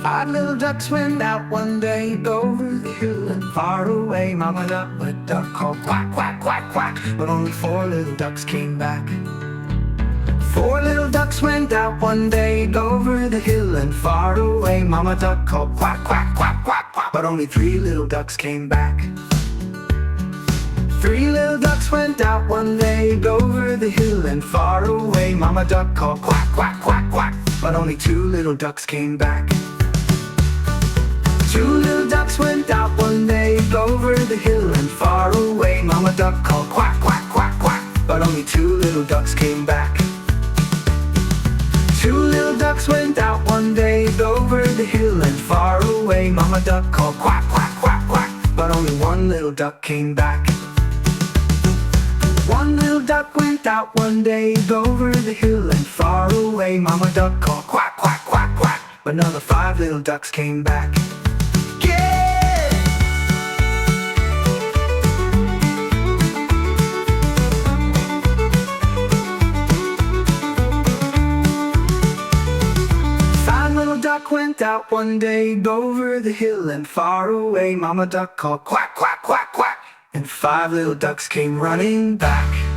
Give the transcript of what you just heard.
Five little ducks went out one day over the hill and far away. Mama duck, a duck called quack, quack, quack, quack. But only four little ducks came back. Four little ducks went out one day over the hill and far away. Mama duck called quack, quack, quack, quack, quack. But only three little ducks came back. Three little ducks went out one day over the hill and far away. Mama duck called quack, quack, quack, quack. But only two little ducks came back. Two little ducks went out one day over the hill and far away. Mama duck called quack, quack, quack, quack. But only two little ducks came back. Two little ducks went out one day over the hill and far away. Mama duck called quack, quack, quack, quack. But only one little duck came back. One little duck went out one day over the hill and far away. Mama duck called quack, quack, quack, quack. But another five little ducks came back. Yeah! Five little duck went out one day over the hill and far away. Mama duck called quack, quack, quack, quack. And five little ducks came running back.